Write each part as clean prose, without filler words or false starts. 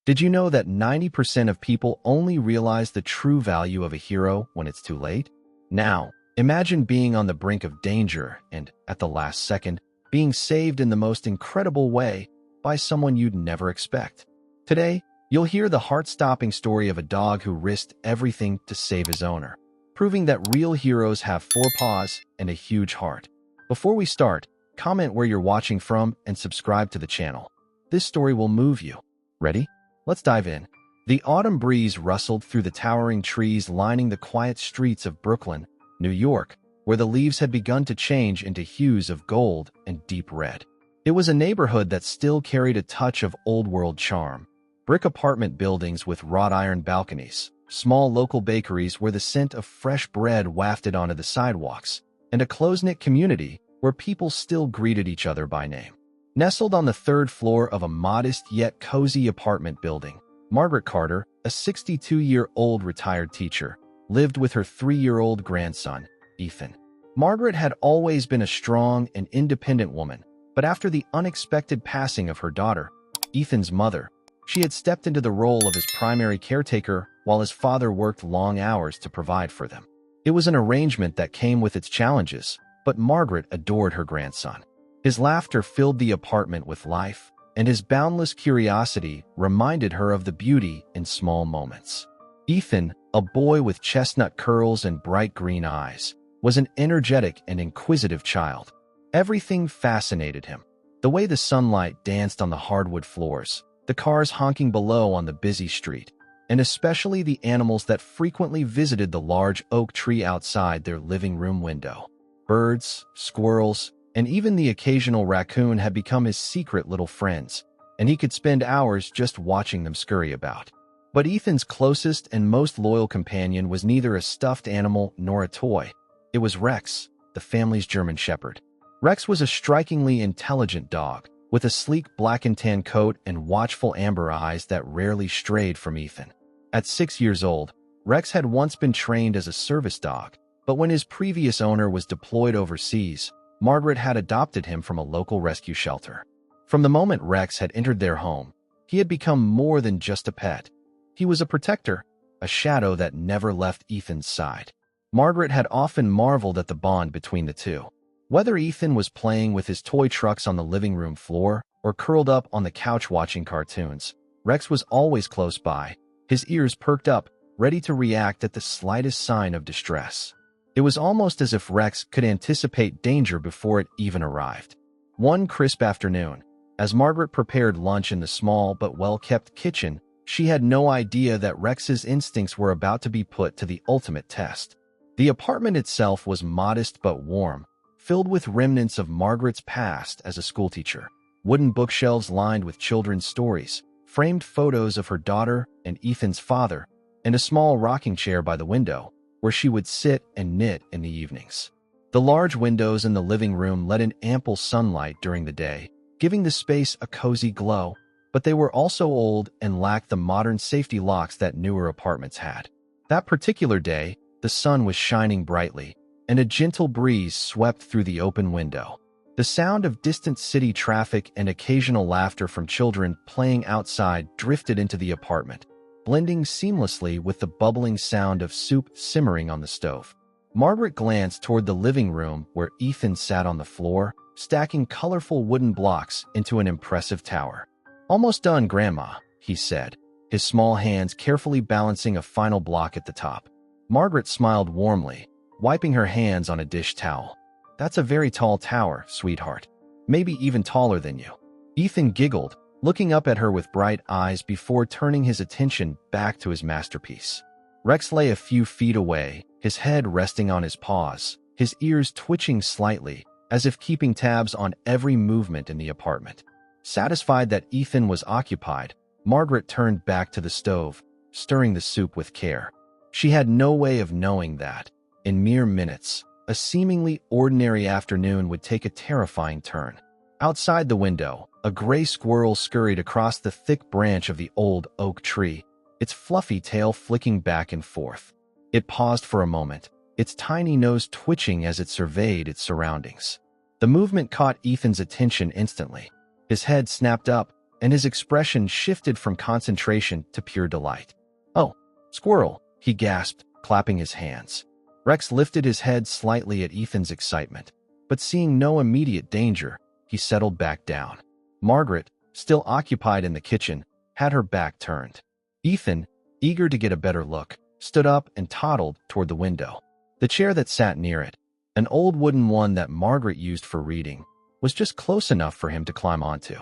Did you know that 90% of people only realize the true value of a hero when it's too late? Now, imagine being on the brink of danger and, at the last second, being saved in the most incredible way by someone you'd never expect. Today, you'll hear the heart-stopping story of a dog who risked everything to save his owner, proving that real heroes have four paws and a huge heart. Before we start, comment where you're watching from and subscribe to the channel. This story will move you. Ready? Let's dive in. The autumn breeze rustled through the towering trees lining the quiet streets of Brooklyn, New York, where the leaves had begun to change into hues of gold and deep red. It was a neighborhood that still carried a touch of old-world charm. Brick apartment buildings with wrought iron balconies, small local bakeries where the scent of fresh bread wafted onto the sidewalks, and a close-knit community where people still greeted each other by name. Nestled on the third floor of a modest yet cozy apartment building, Margaret Carter, a 62-year-old retired teacher, lived with her 3-year-old grandson, Ethan. Margaret had always been a strong and independent woman, but after the unexpected passing of her daughter, Ethan's mother, she had stepped into the role of his primary caretaker while his father worked long hours to provide for them. It was an arrangement that came with its challenges, but Margaret adored her grandson. His laughter filled the apartment with life, and his boundless curiosity reminded her of the beauty in small moments. Ethan, a boy with chestnut curls and bright green eyes, was an energetic and inquisitive child. Everything fascinated him. The way the sunlight danced on the hardwood floors, the cars honking below on the busy street, and especially the animals that frequently visited the large oak tree outside their living room window. Birds, squirrels, and even the occasional raccoon had become his secret little friends, and he could spend hours just watching them scurry about. But Ethan's closest and most loyal companion was neither a stuffed animal nor a toy. It was Rex, the family's German Shepherd. Rex was a strikingly intelligent dog, with a sleek black and tan coat and watchful amber eyes that rarely strayed from Ethan. At 6 years old, Rex had once been trained as a service dog, but when his previous owner was deployed overseas, Margaret had adopted him from a local rescue shelter. From the moment Rex had entered their home, he had become more than just a pet. He was a protector, a shadow that never left Ethan's side. Margaret had often marveled at the bond between the two. Whether Ethan was playing with his toy trucks on the living room floor or curled up on the couch watching cartoons, Rex was always close by, his ears perked up, ready to react at the slightest sign of distress. It was almost as if Rex could anticipate danger before it even arrived. One crisp afternoon, as Margaret prepared lunch in the small but well-kept kitchen, she had no idea that Rex's instincts were about to be put to the ultimate test. The apartment itself was modest but warm, filled with remnants of Margaret's past as a schoolteacher. Wooden bookshelves lined with children's stories, framed photos of her daughter and Ethan's father, and a small rocking chair by the window, where she would sit and knit in the evenings. The large windows in the living room let in ample sunlight during the day, giving the space a cozy glow, but they were also old and lacked the modern safety locks that newer apartments had. That particular day, the sun was shining brightly, and a gentle breeze swept through the open window. The sound of distant city traffic and occasional laughter from children playing outside drifted into the apartment, blending seamlessly with the bubbling sound of soup simmering on the stove. Margaret glanced toward the living room where Ethan sat on the floor, stacking colorful wooden blocks into an impressive tower. "Almost done, Grandma," he said, his small hands carefully balancing a final block at the top. Margaret smiled warmly, wiping her hands on a dish towel. "That's a very tall tower, sweetheart. Maybe even taller than you." Ethan giggled, looking up at her with bright eyes before turning his attention back to his masterpiece. Rex lay a few feet away, his head resting on his paws, his ears twitching slightly, as if keeping tabs on every movement in the apartment. Satisfied that Ethan was occupied, Margaret turned back to the stove, stirring the soup with care. She had no way of knowing that, in mere minutes, a seemingly ordinary afternoon would take a terrifying turn. Outside the window, a gray squirrel scurried across the thick branch of the old oak tree, its fluffy tail flicking back and forth. It paused for a moment, its tiny nose twitching as it surveyed its surroundings. The movement caught Ethan's attention instantly. His head snapped up, and his expression shifted from concentration to pure delight. "Oh, squirrel," he gasped, clapping his hands. Rex lifted his head slightly at Ethan's excitement, but seeing no immediate danger, he settled back down. Margaret, still occupied in the kitchen, had her back turned. Ethan, eager to get a better look, stood up and toddled toward the window. The chair that sat near it, an old wooden one that Margaret used for reading, was just close enough for him to climb onto.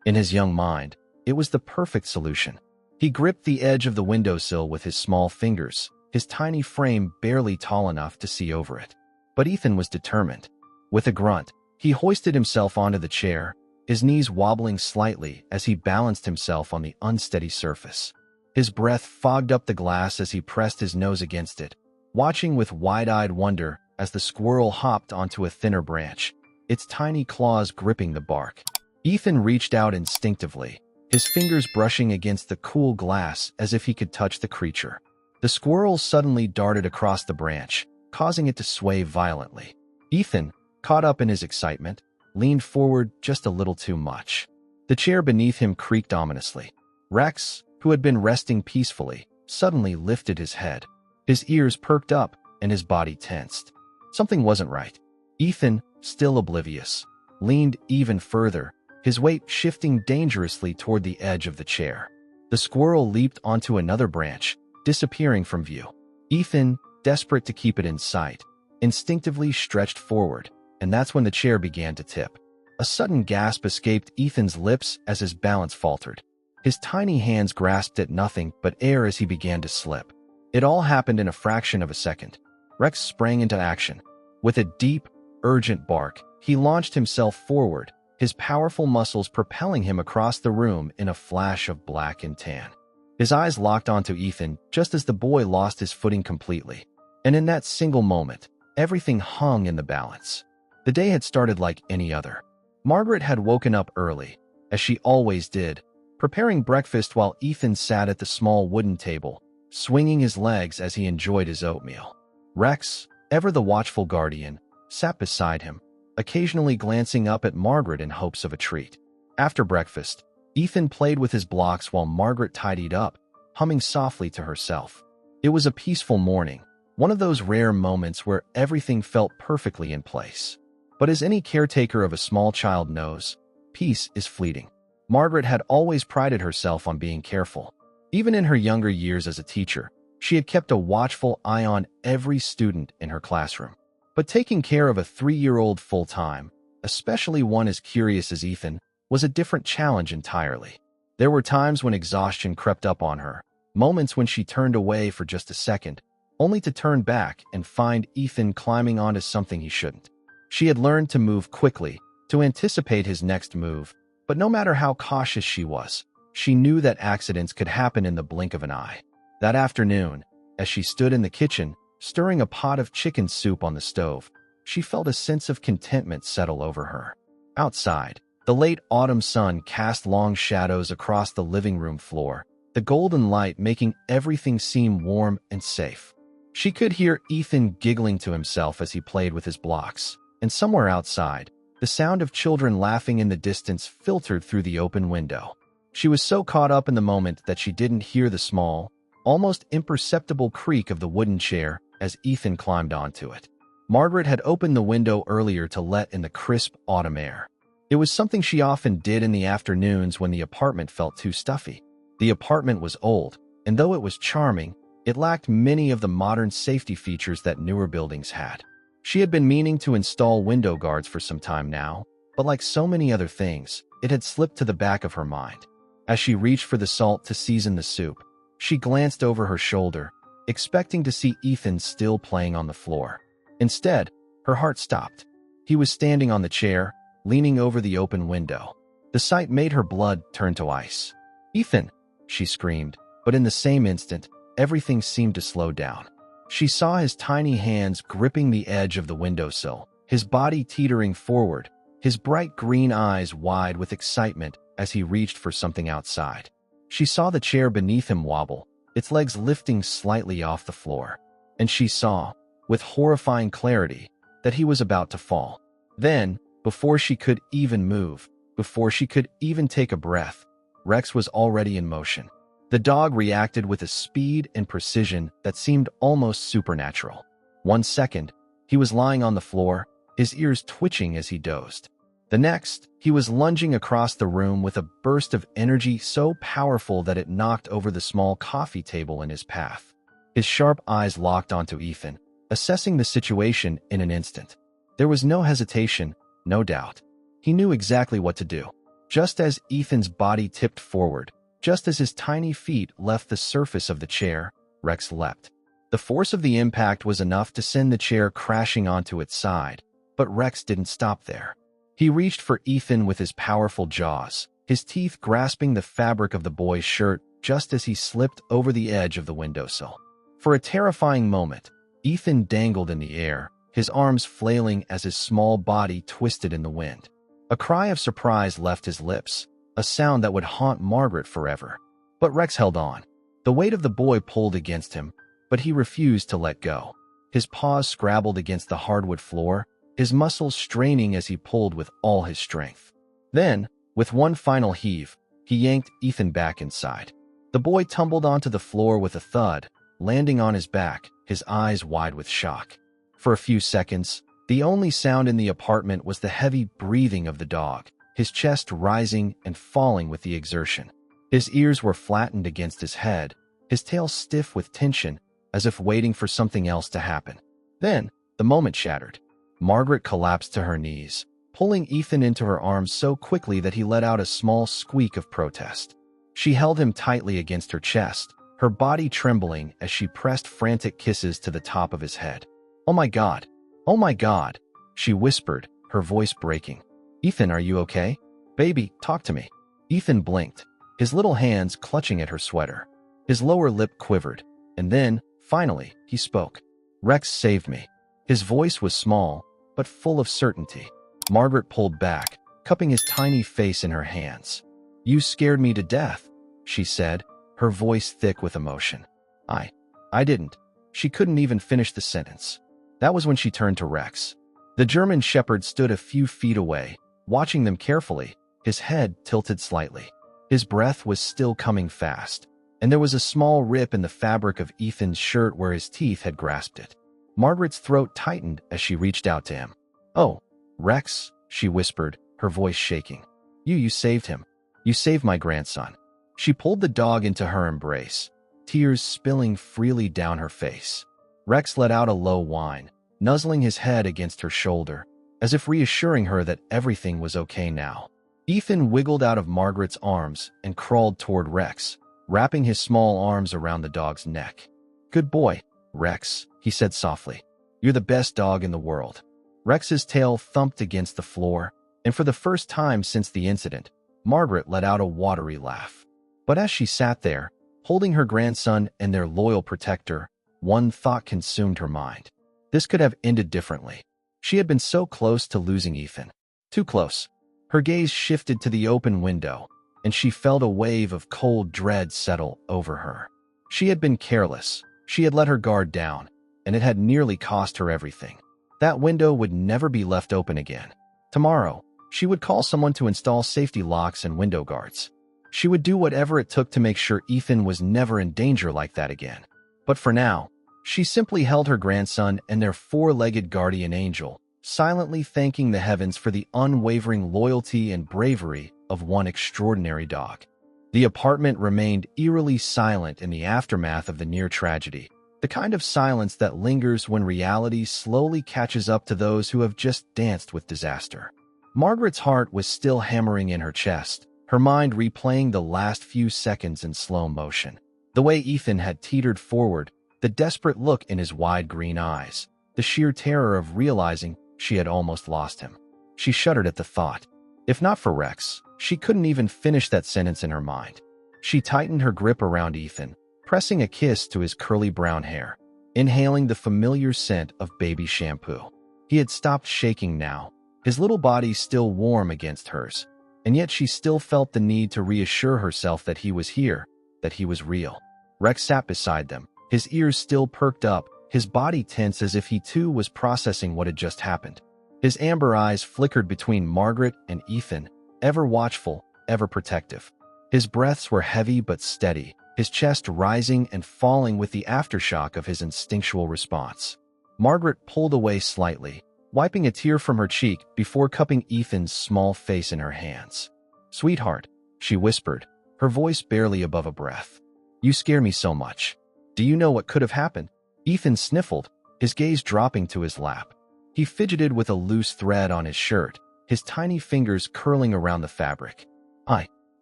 In his young mind, it was the perfect solution. He gripped the edge of the windowsill with his small fingers, his tiny frame barely tall enough to see over it. But Ethan was determined. With a grunt, he hoisted himself onto the chair, his knees wobbling slightly as he balanced himself on the unsteady surface. His breath fogged up the glass as he pressed his nose against it, watching with wide-eyed wonder as the squirrel hopped onto a thinner branch, its tiny claws gripping the bark. Ethan reached out instinctively, his fingers brushing against the cool glass as if he could touch the creature. The squirrel suddenly darted across the branch, causing it to sway violently. Ethan, caught up in his excitement, leaned forward just a little too much. The chair beneath him creaked ominously. Rex, who had been resting peacefully, suddenly lifted his head. His ears perked up and his body tensed. Something wasn't right. Ethan, still oblivious, leaned even further, his weight shifting dangerously toward the edge of the chair. The squirrel leaped onto another branch, disappearing from view. Ethan, desperate to keep it in sight, instinctively stretched forward, and that's when the chair began to tip. A sudden gasp escaped Ethan's lips as his balance faltered. His tiny hands grasped at nothing but air as he began to slip. It all happened in a fraction of a second. Rex sprang into action. With a deep, urgent bark, he launched himself forward, his powerful muscles propelling him across the room in a flash of black and tan. His eyes locked onto Ethan just as the boy lost his footing completely. And in that single moment, everything hung in the balance. The day had started like any other. Margaret had woken up early, as she always did, preparing breakfast while Ethan sat at the small wooden table, swinging his legs as he enjoyed his oatmeal. Rex, ever the watchful guardian, sat beside him, occasionally glancing up at Margaret in hopes of a treat. After breakfast, Ethan played with his blocks while Margaret tidied up, humming softly to herself. It was a peaceful morning, one of those rare moments where everything felt perfectly in place. But as any caretaker of a small child knows, peace is fleeting. Margaret had always prided herself on being careful. Even in her younger years as a teacher, she had kept a watchful eye on every student in her classroom. But taking care of a 3-year-old full-time, especially one as curious as Ethan, was a different challenge entirely. There were times when exhaustion crept up on her, moments when she turned away for just a second, only to turn back and find Ethan climbing onto something he shouldn't. She had learned to move quickly, to anticipate his next move, but no matter how cautious she was, she knew that accidents could happen in the blink of an eye. That afternoon, as she stood in the kitchen, stirring a pot of chicken soup on the stove, she felt a sense of contentment settle over her. Outside, the late autumn sun cast long shadows across the living room floor, the golden light making everything seem warm and safe. She could hear Ethan giggling to himself as he played with his blocks, and somewhere outside, the sound of children laughing in the distance filtered through the open window. She was so caught up in the moment that she didn't hear the small, almost imperceptible creak of the wooden chair as Ethan climbed onto it. Margaret had opened the window earlier to let in the crisp autumn air. It was something she often did in the afternoons when the apartment felt too stuffy. The apartment was old, and though it was charming, it lacked many of the modern safety features that newer buildings had. She had been meaning to install window guards for some time now, but like so many other things, it had slipped to the back of her mind. As she reached for the salt to season the soup, she glanced over her shoulder, expecting to see Ethan still playing on the floor. Instead, her heart stopped. He was standing on the chair, leaning over the open window. The sight made her blood turn to ice. "Ethan!" she screamed, but in the same instant, everything seemed to slow down. She saw his tiny hands gripping the edge of the windowsill, his body teetering forward, his bright green eyes wide with excitement as he reached for something outside. She saw the chair beneath him wobble, its legs lifting slightly off the floor. And she saw, with horrifying clarity, that he was about to fall. Then, before she could even move, before she could even take a breath, Rex was already in motion. The dog reacted with a speed and precision that seemed almost supernatural. 1 second, he was lying on the floor, his ears twitching as he dozed. The next, he was lunging across the room with a burst of energy so powerful that it knocked over the small coffee table in his path. His sharp eyes locked onto Ethan, assessing the situation in an instant. There was no hesitation, no doubt. He knew exactly what to do. Just as Ethan's body tipped forward, just as his tiny feet left the surface of the chair, Rex leapt. The force of the impact was enough to send the chair crashing onto its side, but Rex didn't stop there. He reached for Ethan with his powerful jaws, his teeth grasping the fabric of the boy's shirt just as he slipped over the edge of the windowsill. For a terrifying moment, Ethan dangled in the air, his arms flailing as his small body twisted in the wind. A cry of surprise left his lips, a sound that would haunt Margaret forever. But Rex held on. The weight of the boy pulled against him, but he refused to let go. His paws scrabbled against the hardwood floor, his muscles straining as he pulled with all his strength. Then, with one final heave, he yanked Ethan back inside. The boy tumbled onto the floor with a thud, landing on his back, his eyes wide with shock. For a few seconds, the only sound in the apartment was the heavy breathing of the dog, his chest rising and falling with the exertion. His ears were flattened against his head, his tail stiff with tension, as if waiting for something else to happen. Then, the moment shattered. Margaret collapsed to her knees, pulling Ethan into her arms so quickly that he let out a small squeak of protest. She held him tightly against her chest, her body trembling as she pressed frantic kisses to the top of his head. "Oh my God! Oh my God!" she whispered, her voice breaking. "Ethan, are you okay? Baby, talk to me." Ethan blinked, his little hands clutching at her sweater. His lower lip quivered, and then, finally, he spoke. "Rex saved me." His voice was small, but full of certainty. Margaret pulled back, cupping his tiny face in her hands. "You scared me to death," she said, her voice thick with emotion. I didn't." She couldn't even finish the sentence. That was when she turned to Rex. The German shepherd stood a few feet away, watching them carefully, his head tilted slightly. His breath was still coming fast, and there was a small rip in the fabric of Ethan's shirt where his teeth had grasped it. Margaret's throat tightened as she reached out to him. "Oh, Rex," she whispered, her voice shaking. You saved him. You saved my grandson." She pulled the dog into her embrace, tears spilling freely down her face. Rex let out a low whine, nuzzling his head against her shoulder, as if reassuring her that everything was okay now. Ethan wiggled out of Margaret's arms and crawled toward Rex, wrapping his small arms around the dog's neck. "Good boy, Rex," he said softly. "You're the best dog in the world." Rex's tail thumped against the floor, and for the first time since the incident, Margaret let out a watery laugh. But as she sat there, holding her grandson and their loyal protector, one thought consumed her mind. This could have ended differently. She had been so close to losing Ethan. Too close. Her gaze shifted to the open window, and she felt a wave of cold dread settle over her. She had been careless. She had let her guard down, and it had nearly cost her everything. That window would never be left open again. Tomorrow, she would call someone to install safety locks and window guards. She would do whatever it took to make sure Ethan was never in danger like that again. But for now, she simply held her grandson and their four-legged guardian angel, silently thanking the heavens for the unwavering loyalty and bravery of one extraordinary dog. The apartment remained eerily silent in the aftermath of the near tragedy, the kind of silence that lingers when reality slowly catches up to those who have just danced with disaster. Margaret's heart was still hammering in her chest, her mind replaying the last few seconds in slow motion. The way Ethan had teetered forward, the desperate look in his wide green eyes, the sheer terror of realizing she had almost lost him. She shuddered at the thought. If not for Rex, she couldn't even finish that sentence in her mind. She tightened her grip around Ethan, pressing a kiss to his curly brown hair, inhaling the familiar scent of baby shampoo. He had stopped shaking now, his little body still warm against hers, and yet she still felt the need to reassure herself that he was here, that he was real. Rex sat beside them, his ears still perked up, his body tense as if he too was processing what had just happened. His amber eyes flickered between Margaret and Ethan, ever watchful, ever protective. His breaths were heavy but steady, his chest rising and falling with the aftershock of his instinctual response. Margaret pulled away slightly, wiping a tear from her cheek before cupping Ethan's small face in her hands. "Sweetheart," she whispered, her voice barely above a breath. "You scare me so much. Do you know what could have happened?" Ethan sniffled, his gaze dropping to his lap. He fidgeted with a loose thread on his shirt, his tiny fingers curling around the fabric.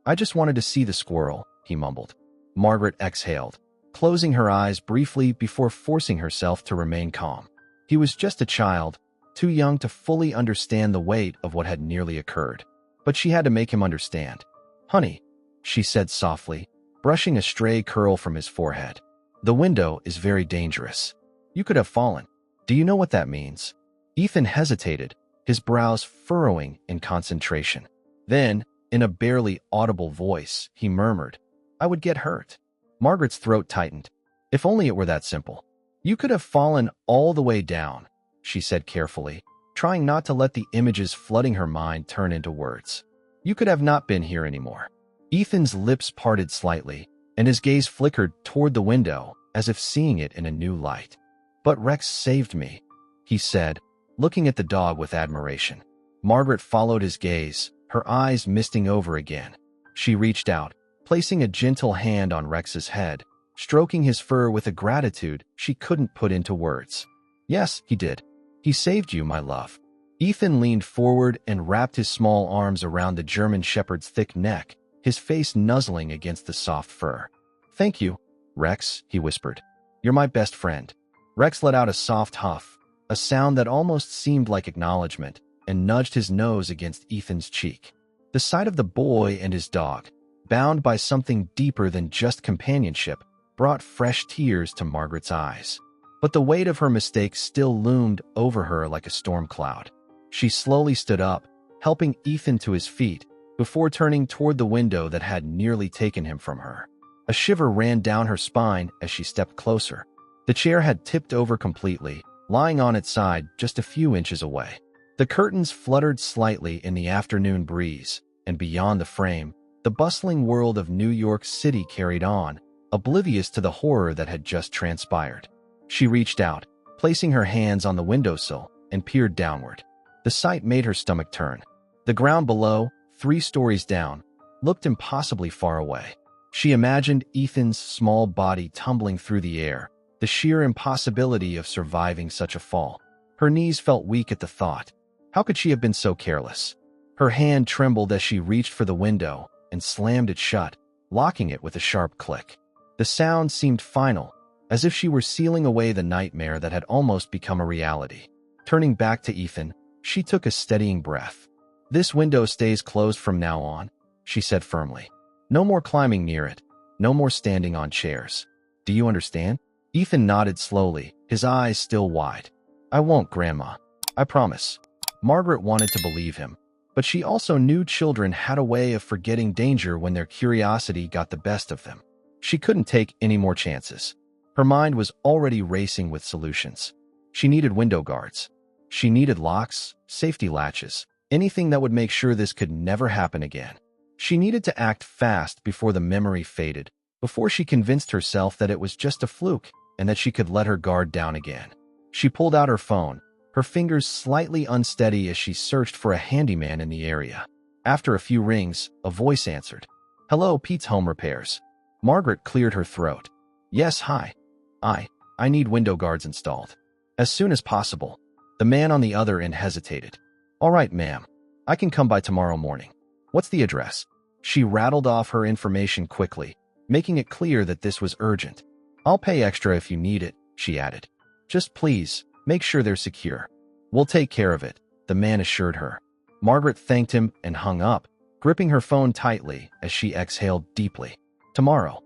I just wanted to see the squirrel," he mumbled. Margaret exhaled, closing her eyes briefly before forcing herself to remain calm. He was just a child, too young to fully understand the weight of what had nearly occurred. But she had to make him understand. "Honey," she said softly, brushing a stray curl from his forehead. "The window is very dangerous. You could have fallen. Do you know what that means?" Ethan hesitated, his brows furrowing in concentration. Then, in a barely audible voice, he murmured, "I would get hurt." Margaret's throat tightened. "If only it were that simple." "You could have fallen all the way down," she said carefully, trying not to let the images flooding her mind turn into words. "You could have not been here anymore." Ethan's lips parted slightly, and his gaze flickered toward the window, as if seeing it in a new light. "But Rex saved me," he said, looking at the dog with admiration. Margaret followed his gaze, her eyes misting over again. She reached out, placing a gentle hand on Rex's head, stroking his fur with a gratitude she couldn't put into words. "Yes, he did. He saved you, my love." Ethan leaned forward and wrapped his small arms around the German shepherd's thick neck, his face nuzzling against the soft fur. "Thank you, Rex," he whispered. "You're my best friend." Rex let out a soft huff, a sound that almost seemed like acknowledgement, and nudged his nose against Ethan's cheek. The sight of the boy and his dog, bound by something deeper than just companionship, brought fresh tears to Margaret's eyes. But the weight of her mistake still loomed over her like a storm cloud. She slowly stood up, helping Ethan to his feet, before turning toward the window that had nearly taken him from her. A shiver ran down her spine as she stepped closer. The chair had tipped over completely, lying on its side just a few inches away. The curtains fluttered slightly in the afternoon breeze, and beyond the frame, the bustling world of New York City carried on, oblivious to the horror that had just transpired. She reached out, placing her hands on the windowsill, and peered downward. The sight made her stomach turn. The ground below, 3 stories down, looked impossibly far away. She imagined Ethan's small body tumbling through the air, the sheer impossibility of surviving such a fall. Her knees felt weak at the thought. How could she have been so careless? Her hand trembled as she reached for the window and slammed it shut, locking it with a sharp click. The sound seemed final, as if she were sealing away the nightmare that had almost become a reality. Turning back to Ethan, she took a steadying breath. "This window stays closed from now on," she said firmly. "No more climbing near it. No more standing on chairs. Do you understand?" Ethan nodded slowly, his eyes still wide. "I won't, Grandma. I promise." Margaret wanted to believe him, but she also knew children had a way of forgetting danger when their curiosity got the best of them. She couldn't take any more chances. Her mind was already racing with solutions. She needed window guards. She needed locks, safety latches, anything that would make sure this could never happen again. She needed to act fast before the memory faded, before she convinced herself that it was just a fluke and that she could let her guard down again. She pulled out her phone, her fingers slightly unsteady as she searched for a handyman in the area. After a few rings, a voice answered. "Hello, Pete's Home Repairs." Margaret cleared her throat. "Yes, hi. I need window guards installed. As soon as possible." The man on the other end hesitated. "All right, ma'am. I can come by tomorrow morning. What's the address?" She rattled off her information quickly, making it clear that this was urgent. "I'll pay extra if you need it," she added. "Just please, make sure they're secure." "We'll take care of it," the man assured her. Margaret thanked him and hung up, gripping her phone tightly as she exhaled deeply. Tomorrow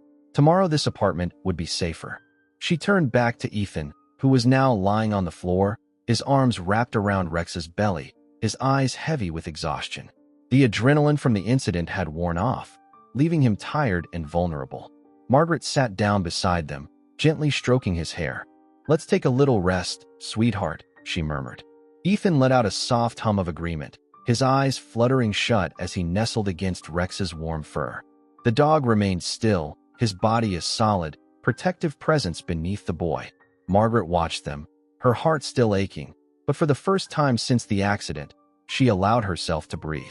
this apartment would be safer. She turned back to Ethan, who was now lying on the floor, his arms wrapped around Rex's belly, his eyes heavy with exhaustion. The adrenaline from the incident had worn off, leaving him tired and vulnerable. Margaret sat down beside them, gently stroking his hair. "Let's take a little rest, sweetheart," she murmured. Ethan let out a soft hum of agreement, his eyes fluttering shut as he nestled against Rex's warm fur. The dog remained still, his body a solid, protective presence beneath the boy. Margaret watched them, her heart still aching, but for the first time since the accident, she allowed herself to breathe.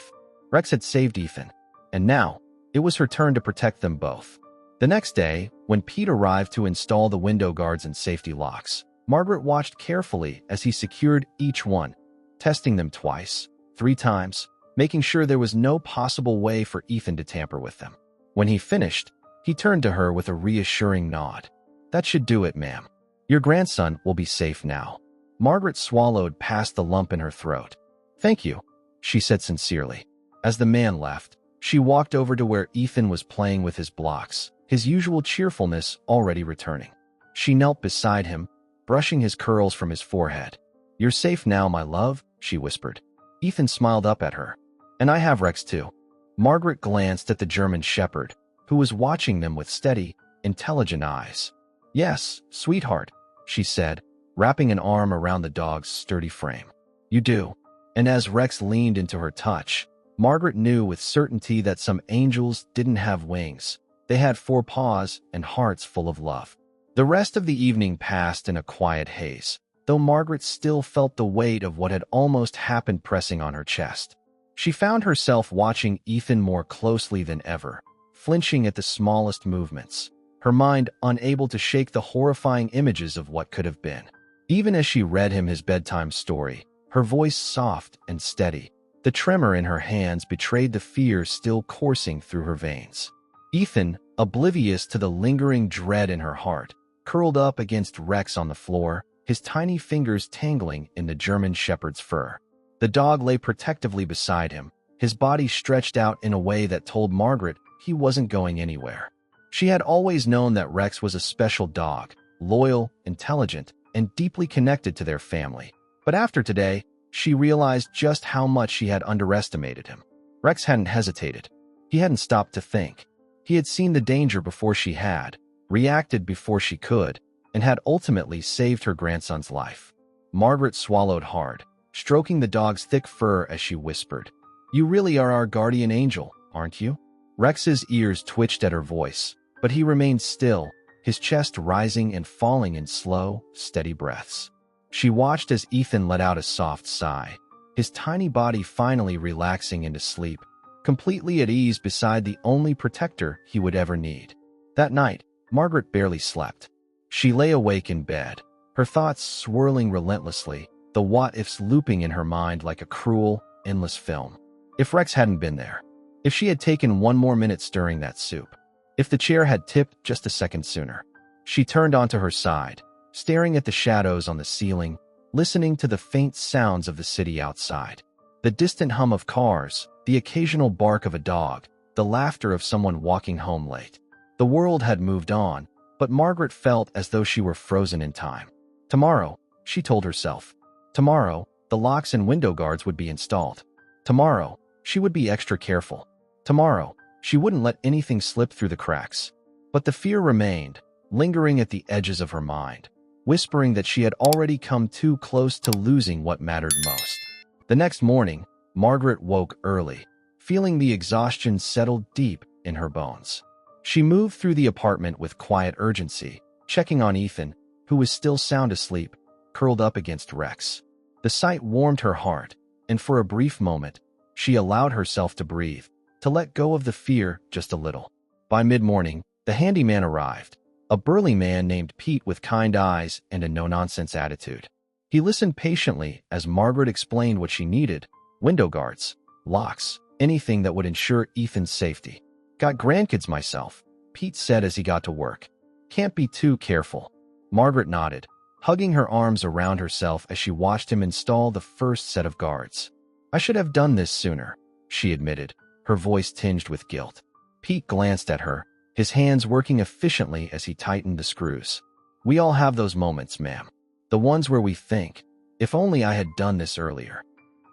Rex had saved Ethan, and now, it was her turn to protect them both. The next day, when Pete arrived to install the window guards and safety locks, Margaret watched carefully as he secured each one, testing them twice, 3 times, making sure there was no possible way for Ethan to tamper with them. When he finished, he turned to her with a reassuring nod. "That should do it, ma'am. Your grandson will be safe now." Margaret swallowed past the lump in her throat. "Thank you," she said sincerely. As the man left, she walked over to where Ethan was playing with his blocks, his usual cheerfulness already returning. She knelt beside him, brushing his curls from his forehead. "You're safe now, my love," she whispered. Ethan smiled up at her. "And I have Rex too." Margaret glanced at the German shepherd, who was watching them with steady, intelligent eyes. "Yes, sweetheart," she said, wrapping an arm around the dog's sturdy frame. "You do." And as Rex leaned into her touch, Margaret knew with certainty that some angels didn't have wings. They had 4 paws and hearts full of love. The rest of the evening passed in a quiet haze, though Margaret still felt the weight of what had almost happened pressing on her chest. She found herself watching Ethan more closely than ever, flinching at the smallest movements, her mind unable to shake the horrifying images of what could have been. Even as she read him his bedtime story, her voice soft and steady, the tremor in her hands betrayed the fear still coursing through her veins. Ethan, oblivious to the lingering dread in her heart, curled up against Rex on the floor, his tiny fingers tangling in the German shepherd's fur. The dog lay protectively beside him, his body stretched out in a way that told Margaret he wasn't going anywhere. She had always known that Rex was a special dog, loyal, intelligent, and deeply connected to their family. But after today, she realized just how much she had underestimated him. Rex hadn't hesitated. He hadn't stopped to think. He had seen the danger before she had, reacted before she could, and had ultimately saved her grandson's life. Margaret swallowed hard, stroking the dog's thick fur as she whispered, "You really are our guardian angel, aren't you?" Rex's ears twitched at her voice, but he remained still, his chest rising and falling in slow, steady breaths. She watched as Ethan let out a soft sigh, his tiny body finally relaxing into sleep, completely at ease beside the only protector he would ever need. That night, Margaret barely slept. She lay awake in bed, her thoughts swirling relentlessly, the what-ifs looping in her mind like a cruel, endless film. If Rex hadn't been there, if she had taken 1 more minute stirring that soup, if the chair had tipped just a second sooner. She turned onto her side, staring at the shadows on the ceiling, listening to the faint sounds of the city outside. The distant hum of cars, the occasional bark of a dog, the laughter of someone walking home late. The world had moved on, but Margaret felt as though she were frozen in time. Tomorrow, she told herself. Tomorrow, the locks and window guards would be installed. Tomorrow, she would be extra careful. Tomorrow, she wouldn't let anything slip through the cracks. But the fear remained, lingering at the edges of her mind, whispering that she had already come too close to losing what mattered most. The next morning, Margaret woke early, feeling the exhaustion settle deep in her bones. She moved through the apartment with quiet urgency, checking on Ethan, who was still sound asleep, curled up against Rex. The sight warmed her heart, and for a brief moment, she allowed herself to breathe, to let go of the fear just a little. By mid-morning, the handyman arrived, a burly man named Pete with kind eyes and a no-nonsense attitude. He listened patiently as Margaret explained what she needed: window guards, locks, anything that would ensure Ethan's safety. "Got grandkids myself," Pete said as he got to work. "Can't be too careful." Margaret nodded, hugging her arms around herself as she watched him install the first set of guards. "I should have done this sooner," she admitted, her voice tinged with guilt. Pete glanced at her, his hands working efficiently as he tightened the screws. "We all have those moments, ma'am. The ones where we think, if only I had done this earlier.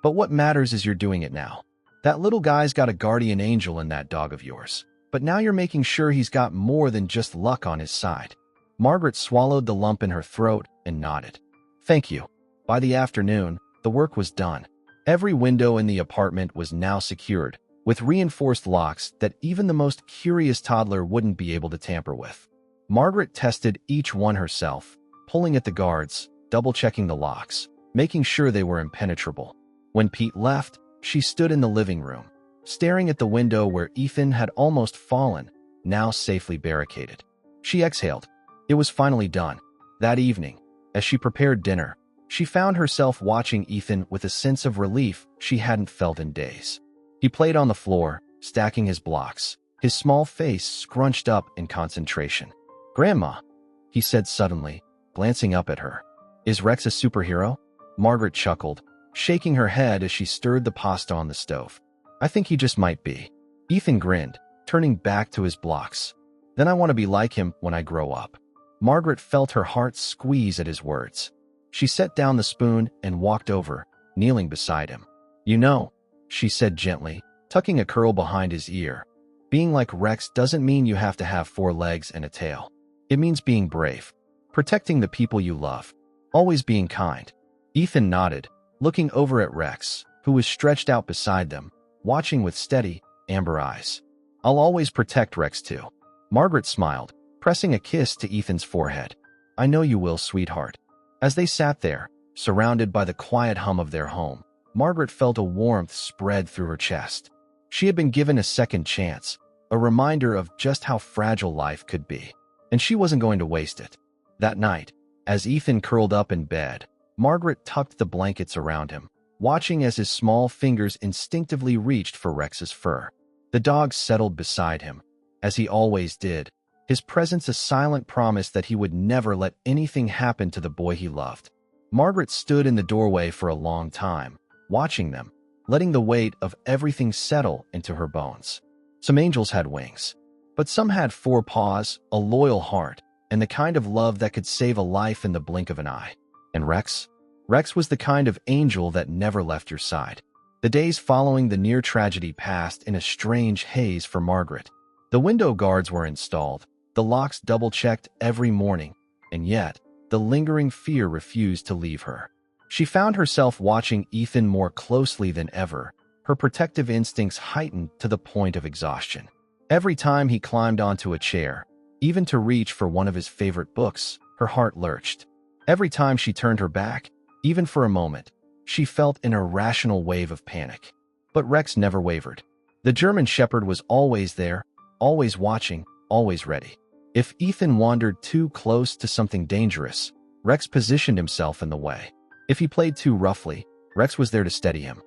But what matters is you're doing it now. That little guy's got a guardian angel in that dog of yours. But now you're making sure he's got more than just luck on his side." Margaret swallowed the lump in her throat and nodded. "Thank you." By the afternoon, the work was done. Every window in the apartment was now secured, with reinforced locks that even the most curious toddler wouldn't be able to tamper with. Margaret tested each one herself, pulling at the guards, double-checking the locks, making sure they were impenetrable. When Pete left, she stood in the living room, staring at the window where Ethan had almost fallen, now safely barricaded. She exhaled. It was finally done. That evening, as she prepared dinner, she found herself watching Ethan with a sense of relief she hadn't felt in days. He played on the floor, stacking his blocks, his small face scrunched up in concentration. "Grandma," he said suddenly, glancing up at her. "Is Rex a superhero?" Margaret chuckled, shaking her head as she stirred the pasta on the stove. "I think he just might be." Ethan grinned, turning back to his blocks. "Then I want to be like him when I grow up." Margaret felt her heart squeeze at his words. She set down the spoon and walked over, kneeling beside him. "You know," she said gently, tucking a curl behind his ear, "being like Rex doesn't mean you have to have 4 legs and a tail. It means being brave, protecting the people you love, always being kind." Ethan nodded, looking over at Rex, who was stretched out beside them, watching with steady, amber eyes. "I'll always protect Rex too." Margaret smiled, pressing a kiss to Ethan's forehead. "I know you will, sweetheart." As they sat there, surrounded by the quiet hum of their home, Margaret felt a warmth spread through her chest. She had been given a second chance, a reminder of just how fragile life could be, and she wasn't going to waste it. That night, as Ethan curled up in bed, Margaret tucked the blankets around him, watching as his small fingers instinctively reached for Rex's fur. The dog settled beside him, as he always did, his presence a silent promise that he would never let anything happen to the boy he loved. Margaret stood in the doorway for a long time, watching them, letting the weight of everything settle into her bones. Some angels had wings, but some had 4 paws, a loyal heart, and the kind of love that could save a life in the blink of an eye. And Rex? Rex was the kind of angel that never left your side. The days following the near tragedy passed in a strange haze for Margaret. The window guards were installed, the locks double-checked every morning, and yet, the lingering fear refused to leave her. She found herself watching Ethan more closely than ever, her protective instincts heightened to the point of exhaustion. Every time he climbed onto a chair, even to reach for one of his favorite books, her heart lurched. Every time she turned her back, even for a moment, she felt an irrational wave of panic. But Rex never wavered. The German Shepherd was always there, always watching, always ready. If Ethan wandered too close to something dangerous, Rex positioned himself in the way. If he played too roughly, Rex was there to steady him.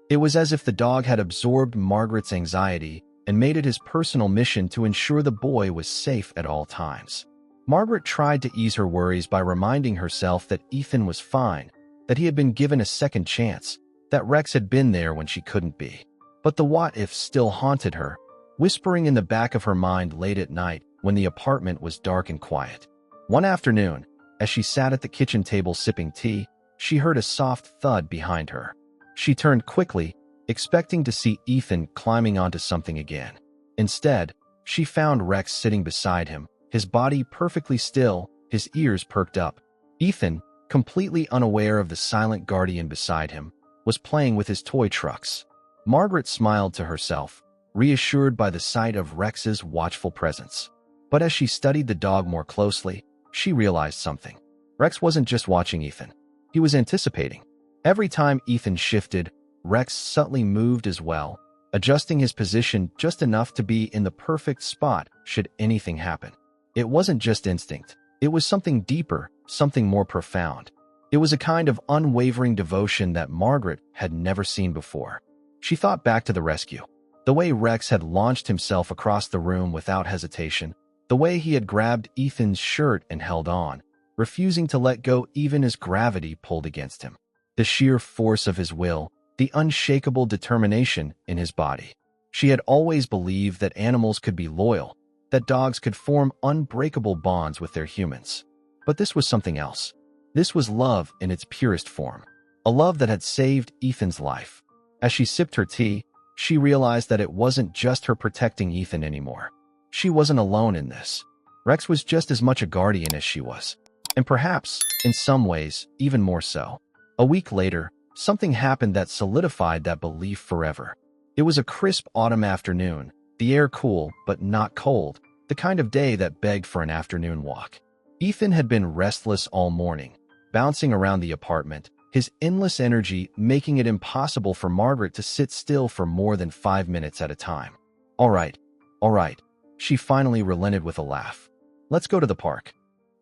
It was as if the dog had absorbed Margaret's anxiety and made it his personal mission to ensure the boy was safe at all times. Margaret tried to ease her worries by reminding herself that Ethan was fine, that he had been given a second chance, that Rex had been there when she couldn't be. But the what-if still haunted her, whispering in the back of her mind late at night when the apartment was dark and quiet. One afternoon, as she sat at the kitchen table sipping tea, she heard a soft thud behind her. She turned quickly, expecting to see Ethan climbing onto something again. Instead, she found Rex sitting beside him, his body perfectly still, his ears perked up. Ethan, completely unaware of the silent guardian beside him, was playing with his toy trucks. Margaret smiled to herself, reassured by the sight of Rex's watchful presence. But as she studied the dog more closely, she realized something. Rex wasn't just watching Ethan. He was anticipating. Every time Ethan shifted, Rex subtly moved as well, adjusting his position just enough to be in the perfect spot should anything happen. It wasn't just instinct. It was something deeper, something more profound. It was a kind of unwavering devotion that Margaret had never seen before. She thought back to the rescue. The way Rex had launched himself across the room without hesitation, the way he had grabbed Ethan's shirt and held on, refusing to let go even as gravity pulled against him. The sheer force of his will, the unshakable determination in his body. She had always believed that animals could be loyal, that dogs could form unbreakable bonds with their humans. But this was something else. This was love in its purest form. A love that had saved Ethan's life. As she sipped her tea, she realized that it wasn't just her protecting Ethan anymore. She wasn't alone in this. Rex was just as much a guardian as she was. And perhaps, in some ways, even more so. A week later, something happened that solidified that belief forever. It was a crisp autumn afternoon, the air cool but not cold, the kind of day that begged for an afternoon walk. Ethan had been restless all morning, bouncing around the apartment, his endless energy making it impossible for Margaret to sit still for more than 5 minutes at a time. All right, she finally relented with a laugh. Let's go to the park.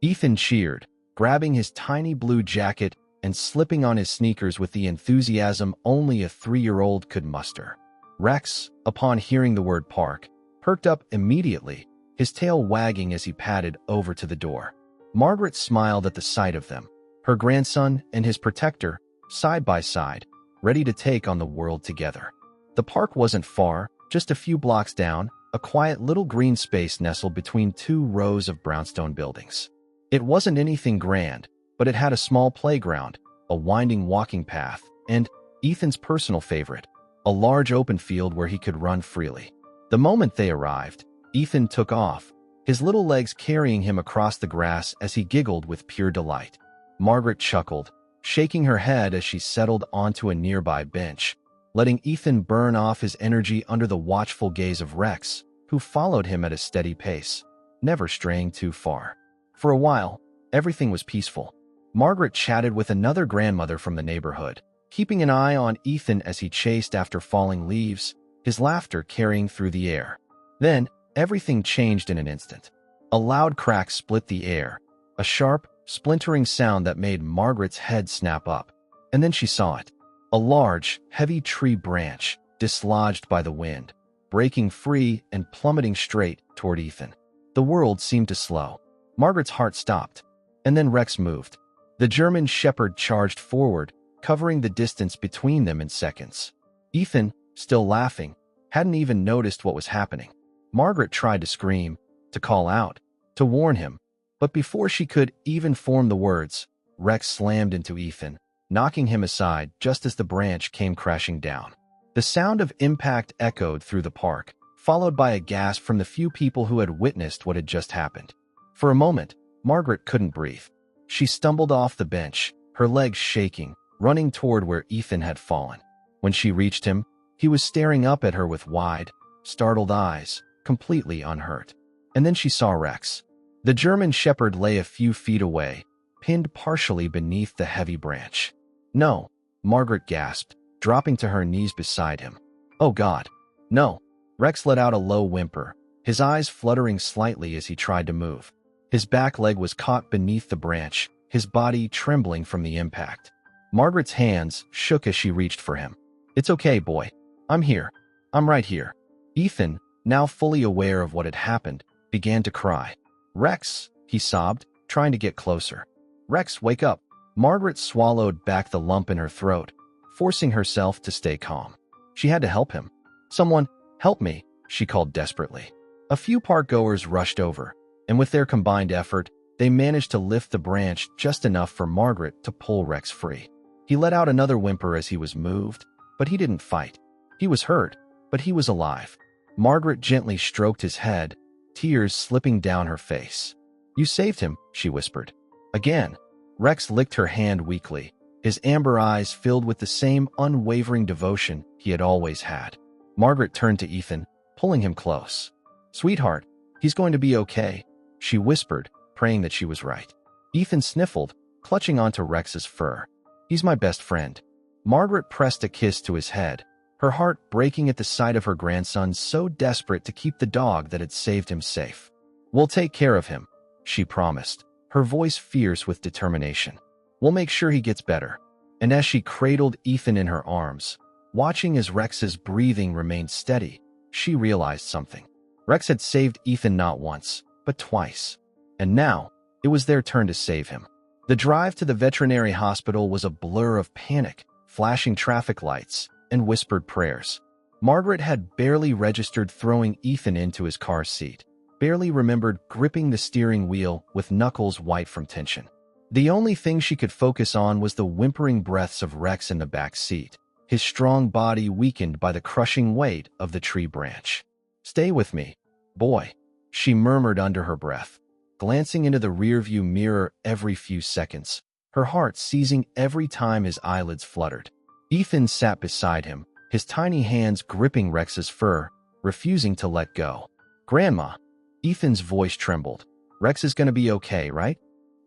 Ethan cheered, grabbing his tiny blue jacket and slipping on his sneakers with the enthusiasm only a 3-year-old could muster. Rex, upon hearing the word park, perked up immediately, his tail wagging as he padded over to the door. Margaret smiled at the sight of them, her grandson and his protector, side by side, ready to take on the world together. The park wasn't far, just a few blocks down, a quiet little green space nestled between 2 rows of brownstone buildings. It wasn't anything grand, but it had a small playground, a winding walking path, and, Ethan's personal favorite, a large open field where he could run freely. The moment they arrived, Ethan took off, his little legs carrying him across the grass as he giggled with pure delight. Margaret chuckled, shaking her head as she settled onto a nearby bench, letting Ethan burn off his energy under the watchful gaze of Rex, who followed him at a steady pace, never straying too far. For a while, everything was peaceful. Margaret chatted with another grandmother from the neighborhood, keeping an eye on Ethan as he chased after falling leaves, his laughter carrying through the air. Then, everything changed in an instant. A loud crack split the air, a sharp, splintering sound that made Margaret's head snap up. And then she saw it. A large, heavy tree branch, dislodged by the wind, breaking free and plummeting straight toward Ethan. The world seemed to slow. Margaret's heart stopped. And then Rex moved. The German Shepherd charged forward, covering the distance between them in seconds. Ethan, still laughing, hadn't even noticed what was happening. Margaret tried to scream, to call out, to warn him, but before she could even form the words, Rex slammed into Ethan, knocking him aside just as the branch came crashing down. The sound of impact echoed through the park, followed by a gasp from the few people who had witnessed what had just happened. For a moment, Margaret couldn't breathe. She stumbled off the bench, her legs shaking, running toward where Ethan had fallen. When she reached him, he was staring up at her with wide, startled eyes, completely unhurt. And then she saw Rex. The German Shepherd lay a few feet away, pinned partially beneath the heavy branch. "No," Margaret gasped, dropping to her knees beside him. "Oh God, no." Rex let out a low whimper, his eyes fluttering slightly as he tried to move. His back leg was caught beneath the branch, his body trembling from the impact. Margaret's hands shook as she reached for him. "It's okay, boy. I'm here. I'm right here." Ethan, now fully aware of what had happened, began to cry. "Rex," he sobbed, trying to get closer. "Rex, wake up." Margaret swallowed back the lump in her throat, forcing herself to stay calm. She had to help him. "Someone, help me," she called desperately. A few park-goers rushed over, and with their combined effort, they managed to lift the branch just enough for Margaret to pull Rex free. He let out another whimper as he was moved, but he didn't fight. He was hurt, but he was alive. Margaret gently stroked his head, tears slipping down her face. "You saved him," she whispered. Again, Rex licked her hand weakly, his amber eyes filled with the same unwavering devotion he had always had. Margaret turned to Ethan, pulling him close. "Sweetheart, he's going to be okay," she whispered, praying that she was right. Ethan sniffled, clutching onto Rex's fur. "He's my best friend." Margaret pressed a kiss to his head, her heart breaking at the sight of her grandson so desperate to keep the dog that had saved him safe. "We'll take care of him," she promised, her voice fierce with determination. "We'll make sure he gets better." And as she cradled Ethan in her arms, watching as Rex's breathing remained steady, she realized something. Rex had saved Ethan not once, but twice. And now, it was their turn to save him. The drive to the veterinary hospital was a blur of panic, flashing traffic lights, and whispered prayers. Margaret had barely registered throwing Ethan into his car seat, barely remembered gripping the steering wheel with knuckles white from tension. The only thing she could focus on was the whimpering breaths of Rex in the back seat, his strong body weakened by the crushing weight of the tree branch. "Stay with me, boy," she murmured under her breath, glancing into the rearview mirror every few seconds, her heart seizing every time his eyelids fluttered. Ethan sat beside him, his tiny hands gripping Rex's fur, refusing to let go. "Grandma." Ethan's voice trembled. "Rex is gonna be okay, right?"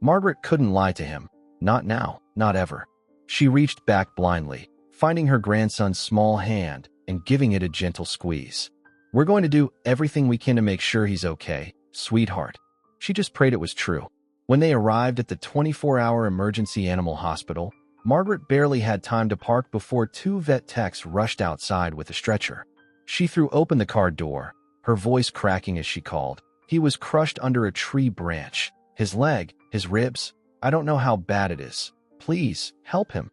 Margaret couldn't lie to him. Not now, not ever. She reached back blindly, finding her grandson's small hand and giving it a gentle squeeze. "We're going to do everything we can to make sure he's okay, sweetheart." She just prayed it was true. When they arrived at the 24-hour emergency animal hospital, Margaret barely had time to park before two vet techs rushed outside with a stretcher. She threw open the car door, her voice cracking as she called. He was crushed under a tree branch. His leg, his ribs. I don't know how bad it is. Please, help him.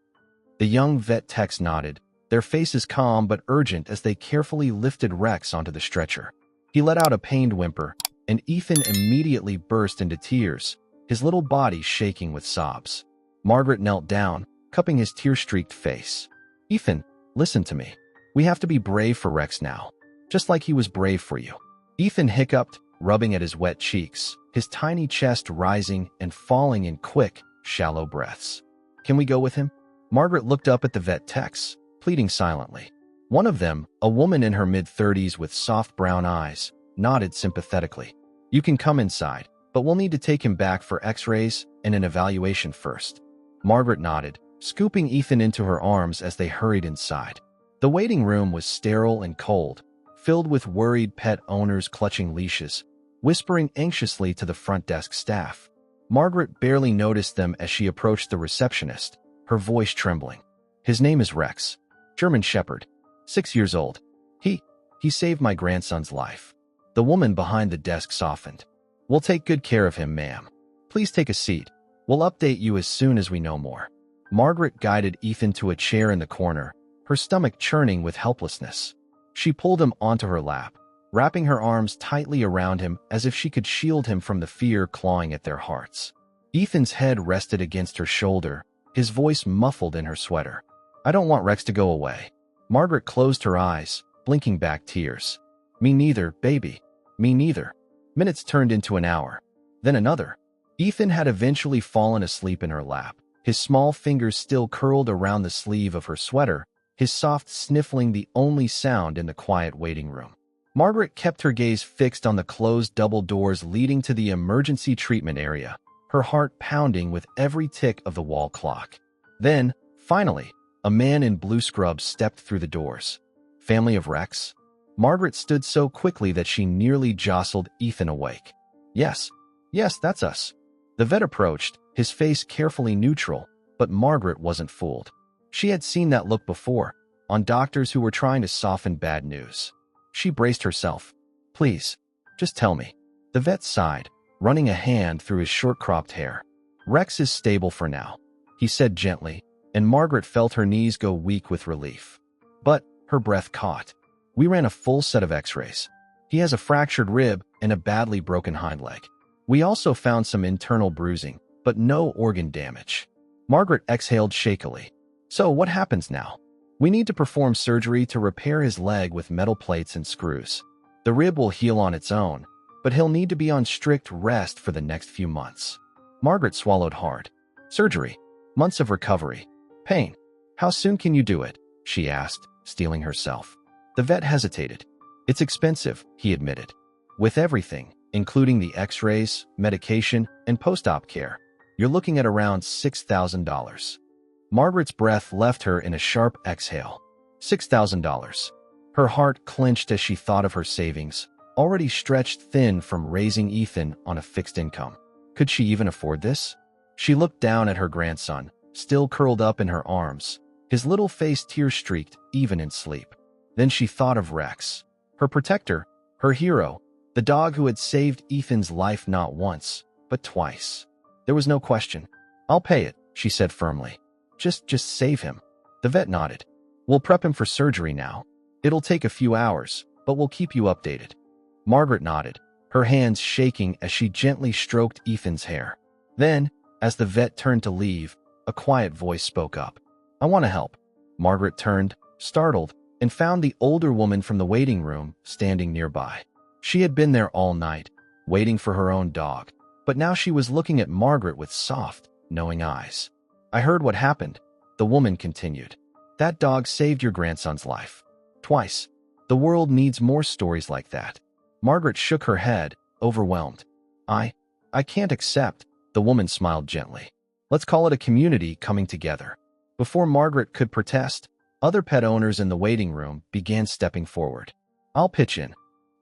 The young vet techs nodded, their faces calm but urgent as they carefully lifted Rex onto the stretcher. He let out a pained whimper, and Ethan immediately burst into tears, his little body shaking with sobs. Margaret knelt down, cupping his tear-streaked face. "Ethan, listen to me. We have to be brave for Rex now, just like he was brave for you." Ethan hiccuped, rubbing at his wet cheeks, his tiny chest rising and falling in quick, shallow breaths. "Can we go with him?" Margaret looked up at the vet techs, pleading silently. One of them, a woman in her mid-30s with soft brown eyes, nodded sympathetically. "You can come inside, but we'll need to take him back for x-rays and an evaluation first." Margaret nodded, scooping Ethan into her arms as they hurried inside. The waiting room was sterile and cold, filled with worried pet owners clutching leashes, whispering anxiously to the front desk staff. Margaret barely noticed them as she approached the receptionist, her voice trembling. "His name is Rex. German Shepherd. 6 years old. He saved my grandson's life." The woman behind the desk softened. "We'll take good care of him, ma'am. Please take a seat. We'll update you as soon as we know more." Margaret guided Ethan to a chair in the corner, her stomach churning with helplessness. She pulled him onto her lap, wrapping her arms tightly around him as if she could shield him from the fear clawing at their hearts. Ethan's head rested against her shoulder, his voice muffled in her sweater. "I don't want Rex to go away." Margaret closed her eyes, blinking back tears. "Me neither, baby. Me neither." Minutes turned into an hour, then another. Ethan had eventually fallen asleep in her lap, his small fingers still curled around the sleeve of her sweater, his soft sniffling the only sound in the quiet waiting room. Margaret kept her gaze fixed on the closed double doors leading to the emergency treatment area, her heart pounding with every tick of the wall clock. Then, finally, a man in blue scrubs stepped through the doors. "Family of Rex?" Margaret stood so quickly that she nearly jostled Ethan awake. Yes, that's us." The vet approached, his face carefully neutral, but Margaret wasn't fooled. She had seen that look before, on doctors who were trying to soften bad news. She braced herself. "Please, just tell me." The vet sighed, running a hand through his short-cropped hair. "Rex is stable for now," he said gently, and Margaret felt her knees go weak with relief. But her breath caught. "We ran a full set of x-rays. He has a fractured rib and a badly broken hind leg. We also found some internal bruising, but no organ damage." Margaret exhaled shakily. "So what happens now?" "We need to perform surgery to repair his leg with metal plates and screws. The rib will heal on its own, but he'll need to be on strict rest for the next few months." Margaret swallowed hard. "Surgery. Months of recovery. Pain. How soon can you do it?" she asked, steeling herself. The vet hesitated. "It's expensive," he admitted. "With everything, including the x-rays, medication, and post-op care, you're looking at around $6,000. Margaret's breath left her in a sharp exhale. $6,000. Her heart clenched as she thought of her savings, already stretched thin from raising Ethan on a fixed income. Could she even afford this? She looked down at her grandson, still curled up in her arms, his little face tear-streaked even in sleep. Then she thought of Rex, her protector, her hero, the dog who had saved Ethan's life not once, but twice. There was no question. "I'll pay it," she said firmly. Just save him." The vet nodded. "We'll prep him for surgery now. It'll take a few hours, but we'll keep you updated." Margaret nodded, her hands shaking as she gently stroked Ethan's hair. Then, as the vet turned to leave, a quiet voice spoke up. "I want to help." Margaret turned, startled, and found the older woman from the waiting room standing nearby. She had been there all night, waiting for her own dog, but now she was looking at Margaret with soft, knowing eyes. "I heard what happened," the woman continued. That dog saved your grandson's life. Twice. The world needs more stories like that. Margaret shook her head, overwhelmed. I can't accept, the woman smiled gently. Let's call it a community coming together. Before Margaret could protest, other pet owners in the waiting room began stepping forward. I'll pitch in.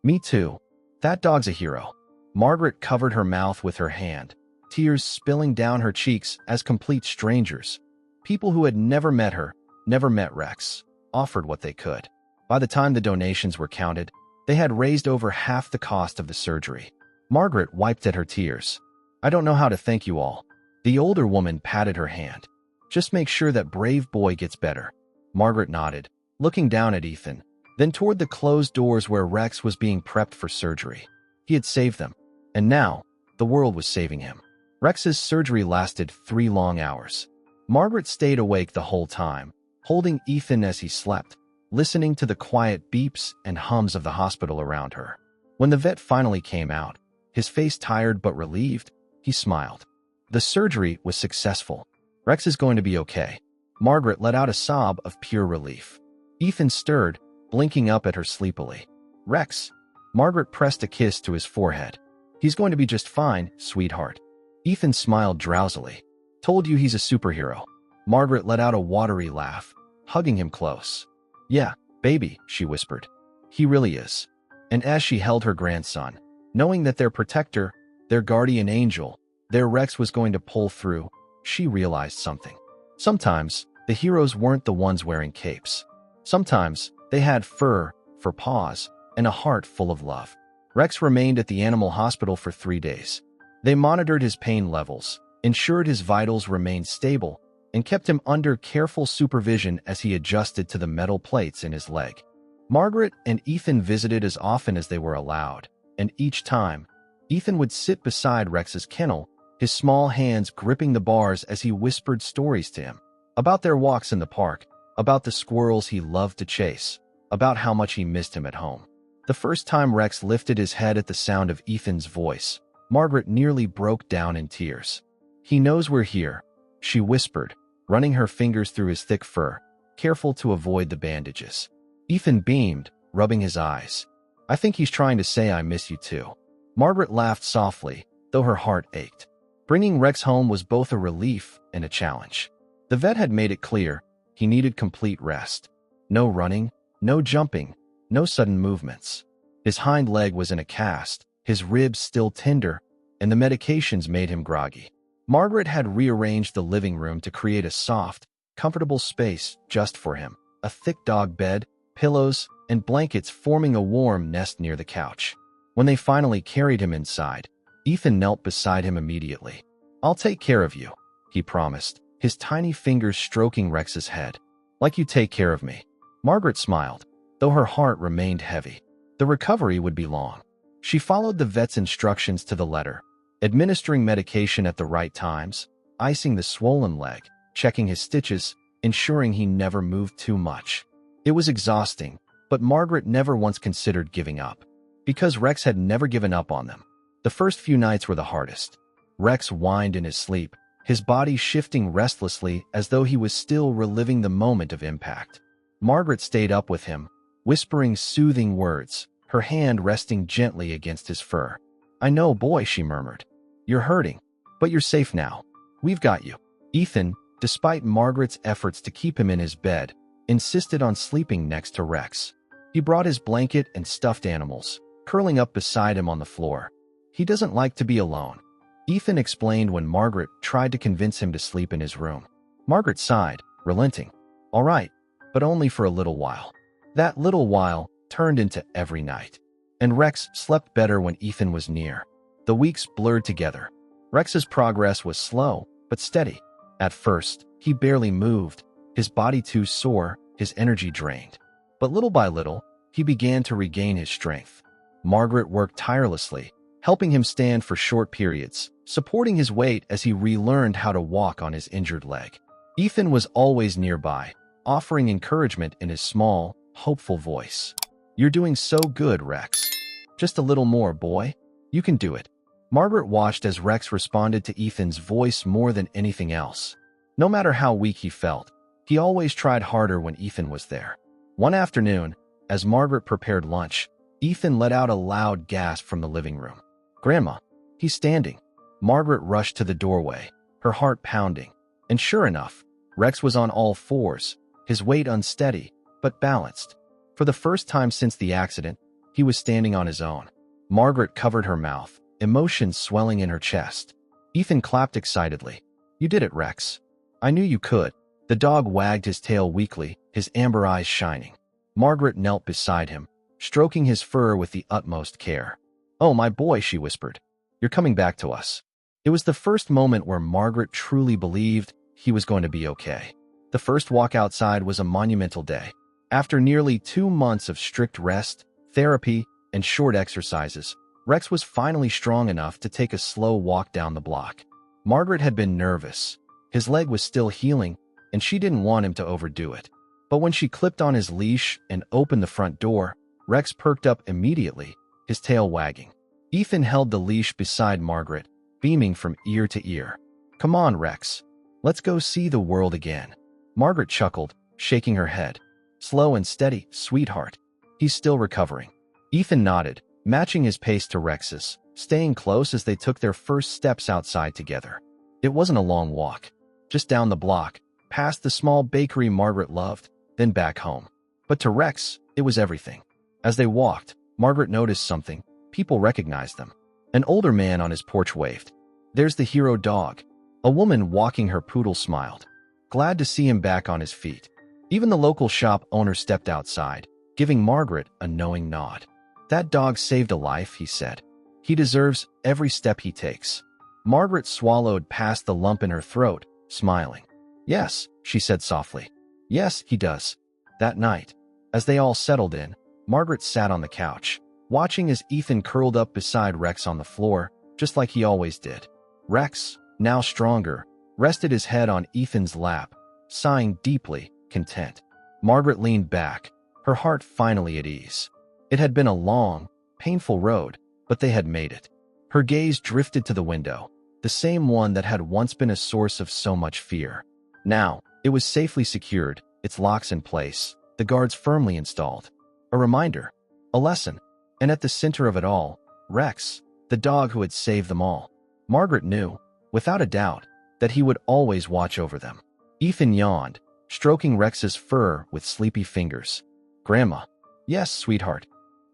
Me too. That dog's a hero. Margaret covered her mouth with her hand, tears spilling down her cheeks as complete strangers. People who had never met her, never met Rex, offered what they could. By the time the donations were counted, they had raised over half the cost of the surgery. Margaret wiped at her tears. I don't know how to thank you all. The older woman patted her hand. Just make sure that brave boy gets better. Margaret nodded, looking down at Ethan, then toward the closed doors where Rex was being prepped for surgery. He had saved them, and now the world was saving him. Rex's surgery lasted 3 long hours. Margaret stayed awake the whole time, holding Ethan as he slept, listening to the quiet beeps and hums of the hospital around her. When the vet finally came out, his face tired but relieved, he smiled. The surgery was successful. Rex is going to be okay. Margaret let out a sob of pure relief. Ethan stirred, blinking up at her sleepily. Rex. Margaret pressed a kiss to his forehead. He's going to be just fine, sweetheart. Ethan smiled drowsily. Told you he's a superhero. Margaret let out a watery laugh, hugging him close. Yeah, baby, she whispered. He really is. And as she held her grandson, knowing that their protector, their guardian angel, their Rex was going to pull through, she realized something. Sometimes, the heroes weren't the ones wearing capes. Sometimes, they had fur for paws and a heart full of love. Rex remained at the animal hospital for 3 days. They monitored his pain levels, ensured his vitals remained stable, and kept him under careful supervision as he adjusted to the metal plates in his leg. Margaret and Ethan visited as often as they were allowed, and each time, Ethan would sit beside Rex's kennel, his small hands gripping the bars as he whispered stories to him. About their walks in the park, about the squirrels he loved to chase, about how much he missed him at home. The first time Rex lifted his head at the sound of Ethan's voice, Margaret nearly broke down in tears. He knows we're here, she whispered, running her fingers through his thick fur, careful to avoid the bandages. Ethan beamed, rubbing his eyes. I think he's trying to say I miss you too. Margaret laughed softly, though her heart ached. Bringing Rex home was both a relief and a challenge. The vet had made it clear he needed complete rest. No running, no jumping, no sudden movements. His hind leg was in a cast, his ribs still tender, and the medications made him groggy. Margaret had rearranged the living room to create a soft, comfortable space just for him. A thick dog bed, pillows, and blankets forming a warm nest near the couch. When they finally carried him inside, Ethan knelt beside him immediately. I'll take care of you, he promised, his tiny fingers stroking Rex's head. Like you take care of me. Margaret smiled, though her heart remained heavy. The recovery would be long. She followed the vet's instructions to the letter, administering medication at the right times, icing the swollen leg, checking his stitches, ensuring he never moved too much. It was exhausting, but Margaret never once considered giving up, because Rex had never given up on them. The first few nights were the hardest. Rex whined in his sleep, his body shifting restlessly as though he was still reliving the moment of impact. Margaret stayed up with him, whispering soothing words, her hand resting gently against his fur. I know, boy, she murmured. You're hurting, but you're safe now. We've got you. Ethan, despite Margaret's efforts to keep him in his bed, insisted on sleeping next to Rex. He brought his blanket and stuffed animals, curling up beside him on the floor. He doesn't like to be alone, Ethan explained when Margaret tried to convince him to sleep in his room. Margaret sighed, relenting. All right, but only for a little while. That little while turned into every night. And Rex slept better when Ethan was near. The weeks blurred together. Rex's progress was slow, but steady. At first, he barely moved, his body too sore, his energy drained. But little by little, he began to regain his strength. Margaret worked tirelessly, helping him stand for short periods, supporting his weight as he relearned how to walk on his injured leg. Ethan was always nearby, offering encouragement in his small, hopeful voice. You're doing so good, Rex. Just a little more, boy. You can do it. Margaret watched as Rex responded to Ethan's voice more than anything else. No matter how weak he felt, He always tried harder when Ethan was there. One afternoon, as Margaret prepared lunch, Ethan let out a loud gasp from the living room. "Grandma, he's standing." Margaret rushed to the doorway, her heart pounding. And sure enough, Rex was on all fours, his weight unsteady, but balanced. For the first time since the accident, he was standing on his own. Margaret covered her mouth, emotions swelling in her chest. Ethan clapped excitedly. "You did it, Rex. I knew you could." The dog wagged his tail weakly, his amber eyes shining. Margaret knelt beside him, stroking his fur with the utmost care. "Oh, my boy," she whispered. "You're coming back to us." It was the first moment where Margaret truly believed he was going to be okay. The first walk outside was a monumental day. After nearly 2 months of strict rest, therapy, and short exercises, Rex was finally strong enough to take a slow walk down the block. Margaret had been nervous. His leg was still healing, and she didn't want him to overdo it. But when she clipped on his leash and opened the front door, Rex perked up immediately, his tail wagging. Ethan held the leash beside Margaret, beaming from ear to ear. "Come on, Rex. Let's go see the world again." Margaret chuckled, shaking her head. "Slow and steady, sweetheart. He's still recovering." Ethan nodded, matching his pace to Rex's, staying close as they took their first steps outside together. It wasn't a long walk. Just down the block, past the small bakery Margaret loved, then back home. But to Rex, it was everything. As they walked, Margaret noticed something. People recognized them. An older man on his porch waved. "There's the hero dog." A woman walking her poodle smiled, glad to see him back on his feet. Even the local shop owner stepped outside, giving Margaret a knowing nod. "That dog saved a life," he said. "He deserves every step he takes." Margaret swallowed past the lump in her throat, smiling. "Yes," she said softly. "Yes, he does." That night, as they all settled in, Margaret sat on the couch, watching as Ethan curled up beside Rex on the floor, just like he always did. Rex, now stronger, rested his head on Ethan's lap, sighing deeply, content. Margaret leaned back, her heart finally at ease. It had been a long, painful road, but they had made it. Her gaze drifted to the window, the same one that had once been a source of so much fear. Now, it was safely secured, its locks in place, the guards firmly installed. A reminder, a lesson, and at the center of it all, Rex, the dog who had saved them all. Margaret knew, without a doubt, that he would always watch over them. Ethan yawned, stroking Rex's fur with sleepy fingers. "Grandma." "Yes, sweetheart.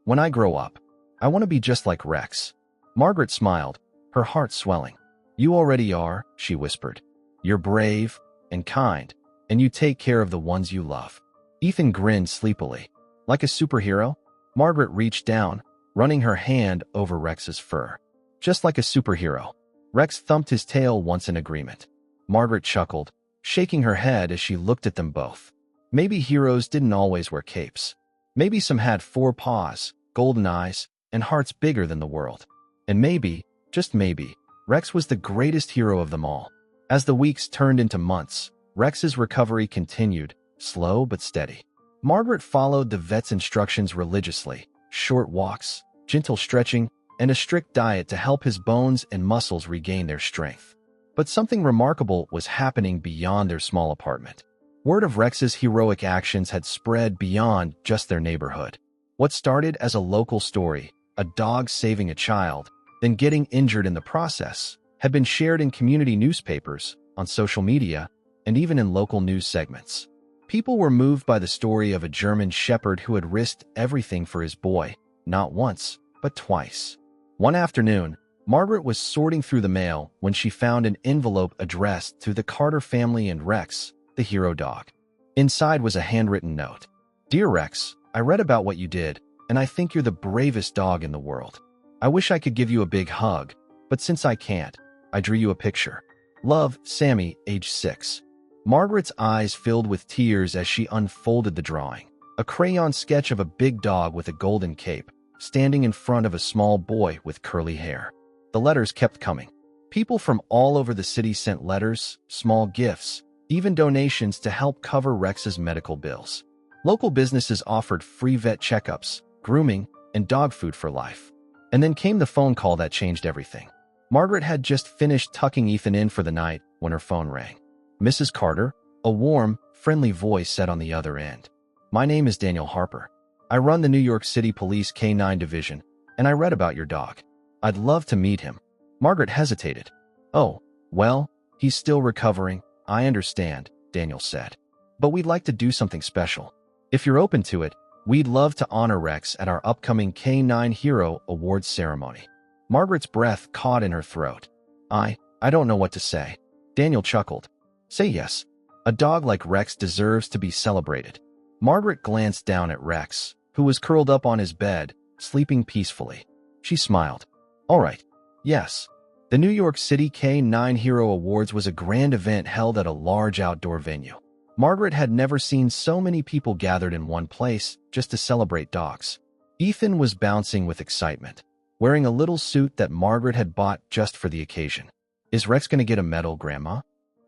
When I grow up, I want to be just like Rex." Margaret smiled, her heart swelling. "You already are," she whispered. "You're brave and kind, and you take care of the ones you love." Ethan grinned sleepily. Like a superhero, Margaret reached down, running her hand over Rex's fur. "Just like a superhero." Rex thumped his tail once in agreement. Margaret chuckled, shaking her head as she looked at them both. Maybe heroes didn't always wear capes. Maybe some had 4 paws, golden eyes, and hearts bigger than the world. And maybe, just maybe, Rex was the greatest hero of them all. As the weeks turned into months, Rex's recovery continued, slow but steady. Margaret followed the vet's instructions religiously: short walks, gentle stretching, and a strict diet to help his bones and muscles regain their strength. But something remarkable was happening beyond their small apartment. Word of Rex's heroic actions had spread beyond just their neighborhood. What started as a local story, a dog saving a child, then getting injured in the process, had been shared in community newspapers, on social media, and even in local news segments. People were moved by the story of a German shepherd who had risked everything for his boy, not once, but twice. One afternoon, Margaret was sorting through the mail when she found an envelope addressed to the Carter family and Rex, the hero dog. Inside was a handwritten note. "Dear Rex, I read about what you did, and I think you're the bravest dog in the world. I wish I could give you a big hug, but since I can't, I drew you a picture. Love, Sammy, age 6. Margaret's eyes filled with tears as she unfolded the drawing. A crayon sketch of a big dog with a golden cape, standing in front of a small boy with curly hair. The letters kept coming. People from all over the city sent letters, small gifts, even donations to help cover Rex's medical bills. Local businesses offered free vet checkups, grooming, and dog food for life. And then came the phone call that changed everything. Margaret had just finished tucking Ethan in for the night when her phone rang. "Mrs. Carter," a warm, friendly voice said on the other end. "My name is Daniel Harper. I run the New York City Police K-9 Division, and I read about your dog. I'd love to meet him." Margaret hesitated. "Oh, well, he's still recovering. I understand," Daniel said. "But we'd like to do something special. If you're open to it, we'd love to honor Rex at our upcoming K-9 Hero Awards ceremony." Margaret's breath caught in her throat. I don't know what to say." Daniel chuckled. "Say yes. A dog like Rex deserves to be celebrated." Margaret glanced down at Rex, who was curled up on his bed, sleeping peacefully. She smiled. "All right. Yes." The New York City K-9 Hero Awards was a grand event held at a large outdoor venue. Margaret had never seen so many people gathered in one place just to celebrate dogs. Ethan was bouncing with excitement, wearing a little suit that Margaret had bought just for the occasion. "Is Rex going to get a medal, Grandma?"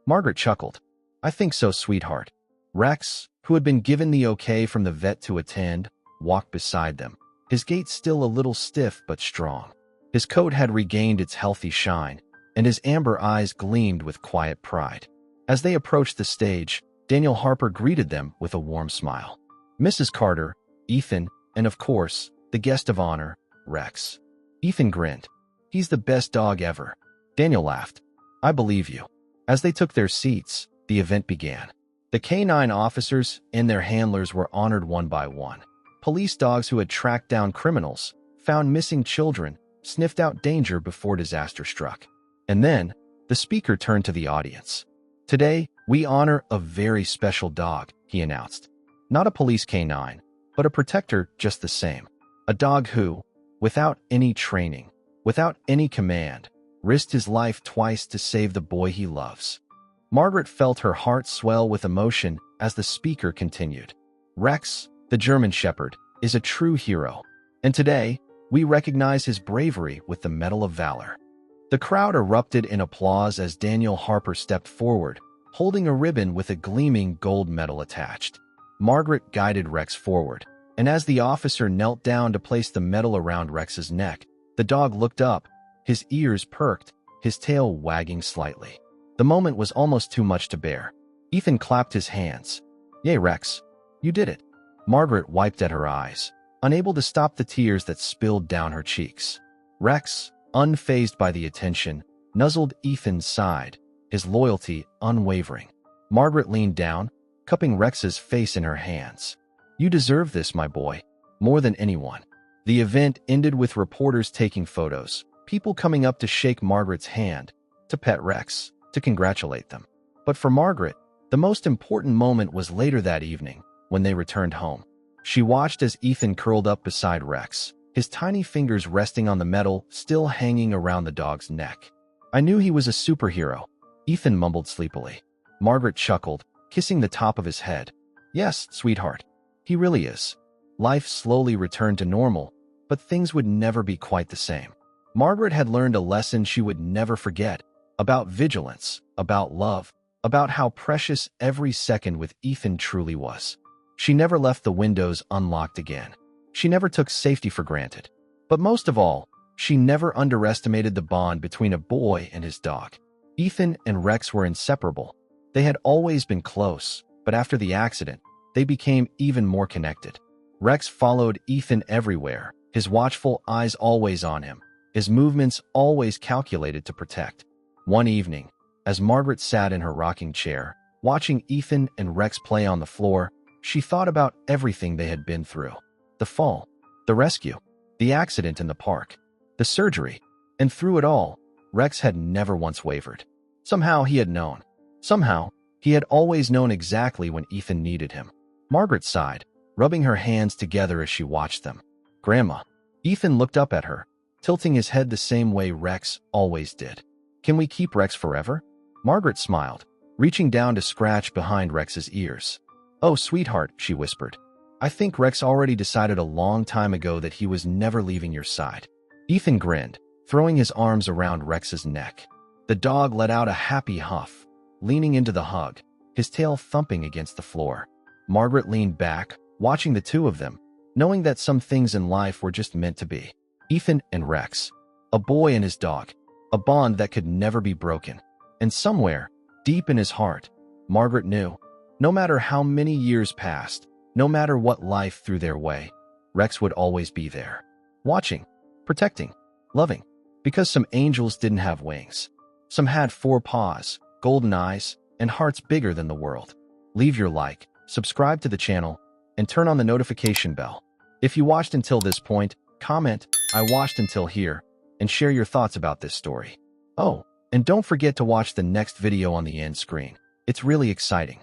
Margaret chuckled. "I think so, sweetheart." Rex, who had been given the okay from the vet to attend, walked beside them, his gait still a little stiff but strong. His coat had regained its healthy shine, and his amber eyes gleamed with quiet pride. As they approached the stage, Daniel Harper greeted them with a warm smile. Mrs. Carter, Ethan, and of course, the guest of honor, Rex. Ethan grinned. "He's the best dog ever." Daniel laughed. "I believe you." As they took their seats, the event began. The K-9 officers and their handlers were honored one by one. Police dogs who had tracked down criminals, found missing children, sniffed out danger before disaster struck. And then, the speaker turned to the audience. "Today, we honor a very special dog," he announced. "Not a police K-9, but a protector just the same. A dog who, without any training, without any command, risked his life twice to save the boy he loves." Margaret felt her heart swell with emotion as the speaker continued. "Rex, the German Shepherd, is a true hero, and today, we recognize his bravery with the Medal of Valor." The crowd erupted in applause as Daniel Harper stepped forward, holding a ribbon with a gleaming gold medal attached. Margaret guided Rex forward, and as the officer knelt down to place the medal around Rex's neck, the dog looked up, his ears perked, his tail wagging slightly. The moment was almost too much to bear. Ethan clapped his hands. "Yay, Rex. You did it." Margaret wiped at her eyes, unable to stop the tears that spilled down her cheeks. Rex, unfazed by the attention, nuzzled Ethan's side, his loyalty unwavering. Margaret leaned down, cupping Rex's face in her hands. "You deserve this, my boy, more than anyone." The event ended with reporters taking photos, people coming up to shake Margaret's hand, to pet Rex, to congratulate them. But for Margaret, the most important moment was later that evening, when they returned home. She watched as Ethan curled up beside Rex, his tiny fingers resting on the medal still hanging around the dog's neck. "I knew he was a superhero," Ethan mumbled sleepily. Margaret chuckled, kissing the top of his head. "Yes, sweetheart, he really is." Life slowly returned to normal, but things would never be quite the same. Margaret had learned a lesson she would never forget, about vigilance, about love, about how precious every second with Ethan truly was. She never left the windows unlocked again. She never took safety for granted. But most of all, she never underestimated the bond between a boy and his dog. Ethan and Rex were inseparable. They had always been close, but after the accident, they became even more connected. Rex followed Ethan everywhere, his watchful eyes always on him, his movements always calculated to protect. One evening, as Margaret sat in her rocking chair, watching Ethan and Rex play on the floor, she thought about everything they had been through. The fall, the rescue, the accident in the park, the surgery, and through it all, Rex had never once wavered. Somehow he had known. Somehow, he had always known exactly when Ethan needed him. Margaret sighed, rubbing her hands together as she watched them. "Grandma." Ethan looked up at her, tilting his head the same way Rex always did. "Can we keep Rex forever?" Margaret smiled, reaching down to scratch behind Rex's ears. "Oh, sweetheart," she whispered. "I think Rex already decided a long time ago that he was never leaving your side." Ethan grinned, throwing his arms around Rex's neck. The dog let out a happy huff, leaning into the hug, his tail thumping against the floor. Margaret leaned back, watching the two of them, knowing that some things in life were just meant to be. Ethan and Rex, a boy and his dog, a bond that could never be broken. And somewhere, deep in his heart, Margaret knew, No matter how many years passed, no matter what life threw their way, Rex would always be there, watching, protecting, loving. Because some angels didn't have wings. Some had 4 paws, golden eyes, and hearts bigger than the world. Leave your like, subscribe to the channel, and turn on the notification bell. If you watched until this point, comment, "I watched until here," and share your thoughts about this story. Oh, and don't forget to watch the next video on the end screen. It's really exciting.